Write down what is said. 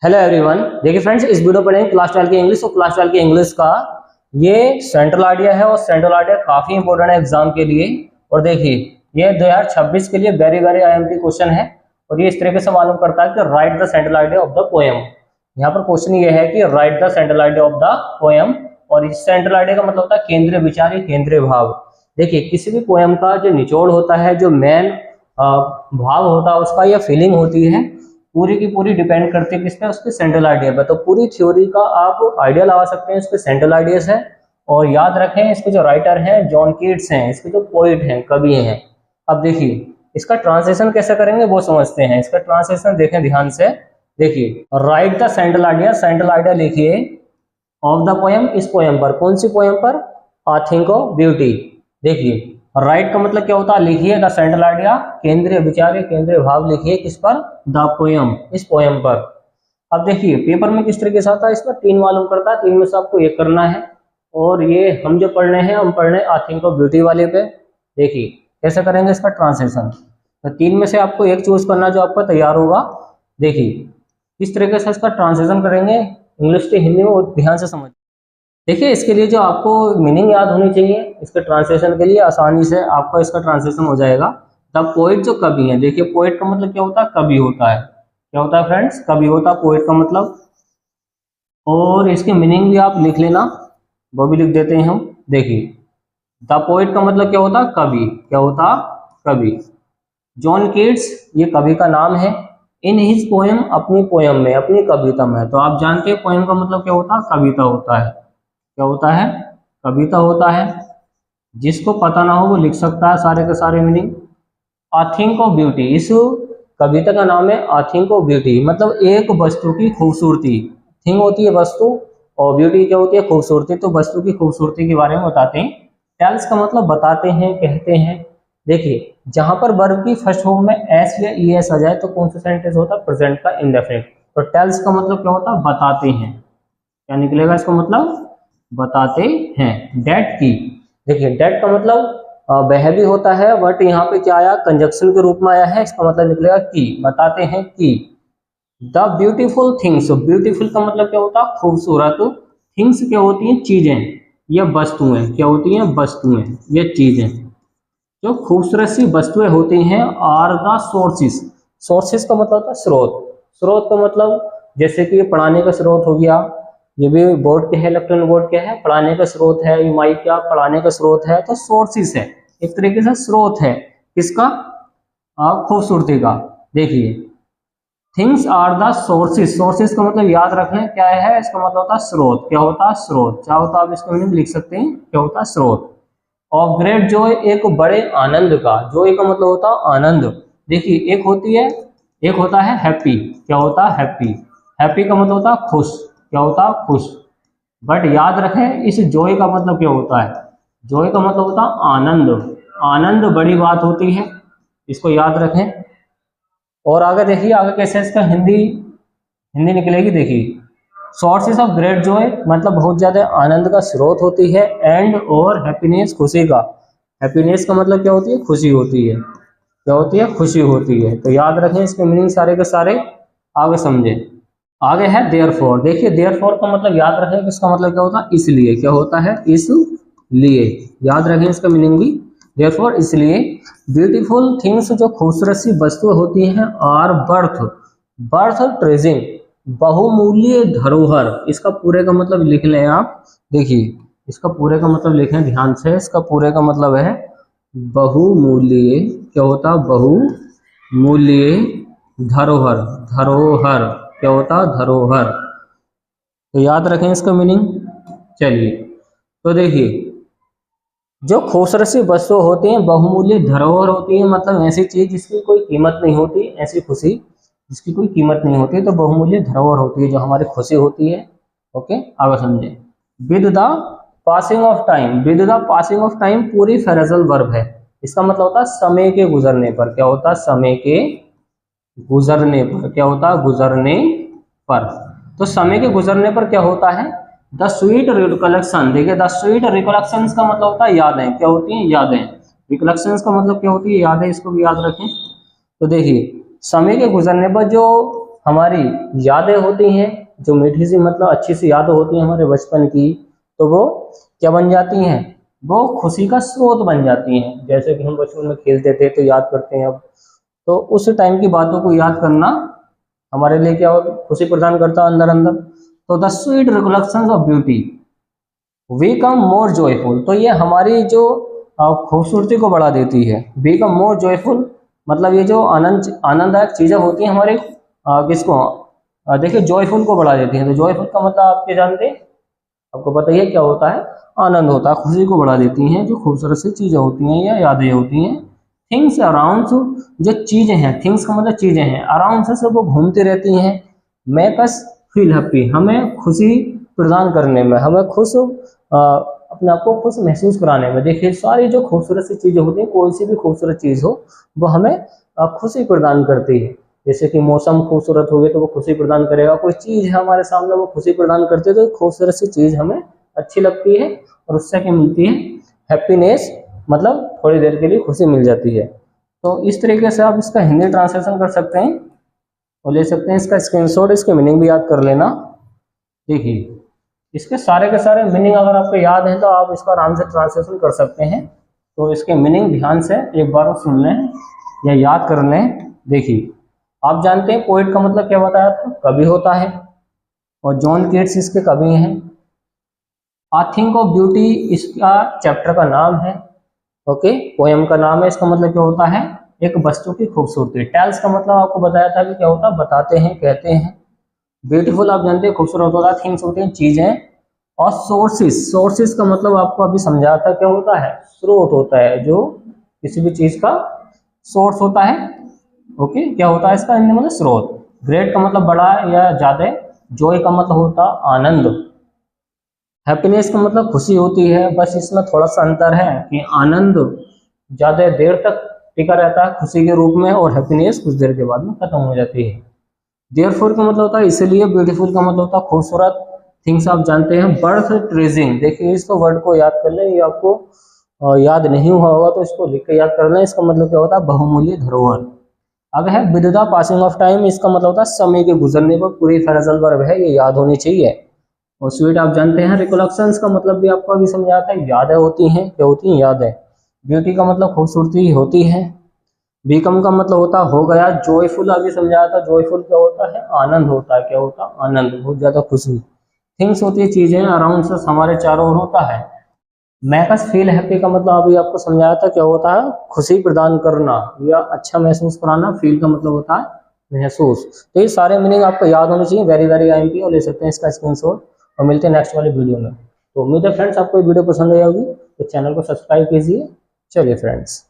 Hello everyone. देखिए friends, इस video पढ़ेंगे क्लास 12 की इंग्लिश। और क्लास 12 की इंग्लिश का ये सेंट्रल आइडिया है और सेंट्रल आइडिया काफी इंपॉर्टेंट है एग्जाम के लिए। और देखिए ये 2026 के लिए वेरी वेरी आईएमपी क्वेश्चन है और ये इस तरीके से मालूम करता है कि right the central idea of the poem. यहाँ पर क्वेश्चन ये है कि right the central idea of the poem. और इस सेंट्रल आइडिया का मतलब होता है केंद्रीय विचार, केंद्रीय भाव। देखिए किसी भी पोएम का जो निचोड़ होता है, जो मेन भाव होता है उसका, या फीलिंग होती है, पूरी की पूरी डिपेंड करती है किस पे, उसके सेंट्रल आइडिया पे। तो पूरी थ्योरी का आप आइडिया लगा सकते हैं इसके सेंट्रल आइडियाज है। और याद रखें इसके जो राइटर हैं जॉन कीट्स हैं, इसके जो पोइट हैं, कवि हैं। अब देखिए इसका ट्रांसलेशन कैसे करेंगे वो समझते हैं। इसका ट्रांसलेशन देखें ध्यान से। देखिए right the central idea, central idea लिखिए ऑफ द पोएम, इस पोएम पर। कौन सी पोएम पर? I think of beauty. देखिए राइट का मतलब क्या होता है? लिखिए द सेंट्रल आइडिया, केंद्रीय विचार, केंद्रीय भाव लिखिए किस पर? द पोएम, इस पोएम पर। अब देखिए पेपर में किस तरीके से आता है, इसमें 3 मालूम करता है, 3 में से आपको एक करना है। और ये हम जो पढ़ रहे हैं, हम पढ़ रहे हैं आई थिंक ऑफ ब्यूटी वाले पे। देखिए कैसे करेंगे इसका ट्रांसलेशन। तो 3 में से आपको एक चूज करना जो आपका तैयार होगा। देखिए किस तरीके से इसका ट्रांसलेशन करेंगे इंग्लिश से हिंदी में, वो ध्यान से समझ। देखिए इसके लिए जो आपको मीनिंग याद होनी चाहिए, इसके ट्रांसलेशन के लिए आसानी से आपका इसका ट्रांसलेशन हो जाएगा। द पोइट जो कवि है, देखिए पोइट का मतलब क्या होता है? कवि होता है। क्या होता है फ्रेंड्स? कवि होता है पोइट का मतलब। और इसकी मीनिंग भी आप लिख लेना, वो भी लिख देते हैं हम। देखिए द पोइट का मतलब क्या होता है? कवि। क्या होता? कवि। जॉन कीट्स ये कवि का नाम है। इन हिज पोएम, अपनी पोएम में, अपनी कविता में। तो आप जानते हैं पोएम का मतलब क्या होता है? कविता होता है। क्या होता है? कविता होता है। जिसको पता ना हो वो लिख सकता है सारे के सारे meaning. I think of beauty, इस कविता का नाम है आई थिंक ऑफ ब्यूटी, मतलब एक वस्तु की खूबसूरती। थिंग होती है वस्तु और ब्यूटी क्या होती है? खूबसूरती। तो वस्तु की खूबसूरती के बारे में बताते हैं। टेल्स का मतलब बताते हैं, कहते हैं। देखिए जहां पर वर्ब की फर्स्ट फॉर्म में एस या ई एस आ जाए तो कौन सा सेंटेंस होता है? प्रेजेंट का इंडेफिनिट। तो टेल्स का मतलब क्या होता है? बताते हैं। क्या निकलेगा इसका मतलब? बताते हैं। डेट की, देखिए डेट का मतलब वह भी होता है, बट यहाँ पे क्या आया? कंजक्शन के रूप में आया है। इसका मतलब निकलेगा की। बताते हैं की। द ब्यूटीफुल थिंग्स, ब्यूटीफुल का मतलब क्या होता है? खूबसूरत। थिंग्स क्या होती हैं? चीजें या वस्तुएं। क्या होती हैं? वस्तुएं या चीजें। जो खूबसूरत सी वस्तुएं होती हैं आर द सोर्सेस। सोर्सेस का मतलब होता है स्रोत। स्रोत का मतलब जैसे कि पढ़ाने का स्रोत हो गया, ये भी बोर्ड के है, इलेक्ट्रॉनिक बोर्ड के है, पढ़ाने का स्रोत है। ये माइक क्या पढ़ाने का स्रोत है? तो सोर्सेस है, एक तरीके से स्रोत है। किसका? खूबसूरती का। देखिए things are the sources, sources का मतलब याद रखें क्या है? इसका मतलब होता है स्रोत। क्या होता है? स्रोत। क्या होता है? आप इसका मीनिंग लिख सकते हैं, क्या होता है? स्रोत। ऑफ ग्रेट जॉय, एक बड़े आनंद का। जॉय का मतलब होता है आनंद। देखिए एक होती है, एक होता है हैप्पी। क्या होता है? हैप्पी। हैप्पी का मतलब होता है खुश। क्या होता है? खुश। बट याद रखें इस जॉय का मतलब क्या होता है? जॉय का मतलब होता है आनंद। आनंद बड़ी बात होती है, इसको याद रखें। और आगे देखिए आगे कैसे इसका हिंदी हिंदी निकलेगी। देखिए सोर्सेस ऑफ ग्रेट जॉय मतलब बहुत ज्यादा आनंद का स्रोत होती है। एंड और हैप्पीनेस, खुशी का। हैप्पीनेस का मतलब क्या होती है? खुशी होती है। क्या होती है? खुशी होती है। तो याद रखें इसके मीनिंग सारे के सारे, आगे समझे। आगे है देयरफॉर। देखिए देयरफॉर का मतलब याद रखें कि इसका मतलब क्या होता है? इसलिए। क्या होता है? इसलिए। याद रखें इसका मीनिंग भी। देयरफॉर इसलिए। ब्यूटीफुल थिंग्स जो खूबसूरत सी वस्तुएं होती हैं आर बर्थ, बर्थ ट्रेजिंग, बहुमूल्य धरोहर। इसका पूरे का मतलब लिख लें आप। देखिए इसका पूरे का मतलब लिखें ध्यान से। इसका पूरे का मतलब है बहुमूल्य। क्या होता है? बहुमूल्य धरोहर। धरोहर क्या होता है? धरोहर। तो याद रखें इसका मीनिंग। चलिए तो देखिए जो खूबसूरत सी वस्तु होती हैं बहुमूल्य धरोहर होती है, मतलब ऐसी चीज जिसकी कोई कीमत नहीं होती, ऐसी खुशी जिसकी कोई कीमत नहीं होती, तो बहुमूल्य धरोहर होती है जो हमारी खुशी होती है। ओके आगे समझे। With the passing of time, with the passing of time पूरी फ्रेजल वर्ब है। इसका मतलब होता है समय के गुजरने पर। क्या होता है? समय के गुजरने पर। क्या होता है? गुजरने पर। तो समय के गुजरने पर क्या होता है? The sweet recollection. देखिए द स्वीट रिकलेक्शन का मतलब होता है यादें। क्या होती हैं? यादें। रिकलेक्शन का मतलब क्या होती है? यादें। इसको भी याद रखें। तो देखिए समय के गुजरने पर जो हमारी यादें होती हैं, जो मीठी सी मतलब अच्छी सी यादें होती हैं हमारे बचपन की, तो वो क्या बन जाती हैं, वो खुशी का स्रोत बन जाती हैं। जैसे कि हम बचपन में खेलते थे तो याद करते हैं अब, तो उस टाइम की बातों को याद करना हमारे लिए क्या खुशी प्रदान करता है अंदर अंदर। तो the sweet recollections of beauty we come more joyful, तो ये हमारी जो खूबसूरती को बढ़ा देती है। वी कम मोर जॉयफुल मतलब ये जो आनंददायक चीजें होती हैं हमारे किसको देखिए जॉयफुल को बढ़ा देती हैं। तो जॉयफुल का मतलब आप क्या जानते हैं, आपको पता ही है क्या होता है, आनंद होता है, खुशी को बढ़ा देती हैं जो खूबसूरत सी चीजें होती हैं या यादें होती हैं। थिंग्स अराउंड, जो चीजें हैं, थिंग्स का मतलब चीजें हैं, अराउंड से वो घूमती रहती हैं। मेक अस फील हैप्पी, हमें खुशी प्रदान करने में, हमें खुश अपने आप को खुश महसूस कराने में। देखिए सारी जो खूबसूरत सी चीजें होती हैं, कोई सी भी खूबसूरत चीज हो वो हमें खुशी प्रदान करती है। जैसे कि मौसम खूबसूरत हो गया तो वो खुशी प्रदान करेगा, कोई चीज है हमारे सामने वो खुशी प्रदान करती है, तो खूबसूरत सी चीज हमें अच्छी लगती है और उससे क्या मिलती है, हैप्पीनेस, मतलब थोड़ी देर के लिए खुशी मिल जाती है। तो इस तरीके से आप इसका हिंदी ट्रांसलेशन कर सकते हैं और ले सकते हैं इसका स्क्रीनशॉट, इसके मीनिंग भी याद कर लेना। देखिए इसके सारे के सारे मीनिंग अगर आपको याद है तो आप इसका आराम से ट्रांसलेशन कर सकते हैं। तो इसके मीनिंग ध्यान से एक बार सुन लें या याद कर लें। देखिए आप जानते हैं पोइट का मतलब क्या बताया था, कवि होता है, और जॉन केट्स इसके कवि हैं। आ थिंक ऑफ ब्यूटी इसका चैप्टर का नाम है, ओके, पोएम का नाम है। इसका मतलब क्या होता है, एक वस्तु की खूबसूरती। टेल्स का मतलब आपको बताया था कि क्या होता है, बताते हैं, कहते हैं। ब्यूटीफुल आप जानते हैं खूबसूरत होता है, थिंग्स होते हैं चीजें। और सोर्सेस, सोर्सेस का मतलब आपको अभी समझाया था क्या होता है, स्रोत होता है, जो किसी भी चीज का सोर्स होता है। ओके, क्या होता है इसका हिंदी मतलब स्रोत। ग्रेट का मतलब बड़ा या ज्यादा। जॉय का मतलब होता आनंद। हैप्पीनेस का मतलब खुशी होती है, बस इसमें थोड़ा सा अंतर है कि आनंद ज्यादा देर तक टिका रहता है खुशी के रूप में, और हैप्पीनेस कुछ देर के बाद में खत्म हो जाती है। देयरफॉर का मतलब होता है इसलिए, ब्यूटीफुल का मतलब होता है खूबसूरत। थिंग्स आप जानते हैं, बर्थ ट्रेजिंग, देखिए इसको वर्ड को याद कर लें, ये आपको याद नहीं हुआ होगा तो इसको लिख के याद कर लें। इसका मतलब क्या होता है, बहुमूल्य धरोहर। अब है with the passing of time, इसका मतलब होता है समय के गुजरने पर। पूरी फ्रेजल वर्ब है, ये याद होनी चाहिए। और स्वीट आप जानते हैं, रिकोलेक्शंस का मतलब भी आपको अभी समझाया था, यादें होती हैं, क्या होती हैं, यादें। ब्यूटी का मतलब खूबसूरती होती है। बीकम का मतलब होता हो गया। जॉयफुल अभी समझाया था, जॉयफुल क्या होता है, आनंद होता है, क्या होता है, आनंद, बहुत ज्यादा खुशी। थिंग्स होती है चीजें, अराउंड से हमारे चारों ओर होता है। मैकस फील हैप्पी का मतलब अभी आपको समझाया था, क्या होता है, खुशी प्रदान करना या अच्छा महसूस कराना। फील का मतलब होता है महसूस। तो ये सारे मीनिंग आपको याद होने चाहिए, वेरी वेरी आईएमपी, और ले सकते हैं इसका स्क्रीनशॉट। और मिलते हैं नेक्स्ट वाली वीडियो में। तो उम्मीद है फ्रेंड्स आपको ये वीडियो पसंद आई होगी, तो चैनल को सब्सक्राइब कीजिए। चलिए फ्रेंड्स।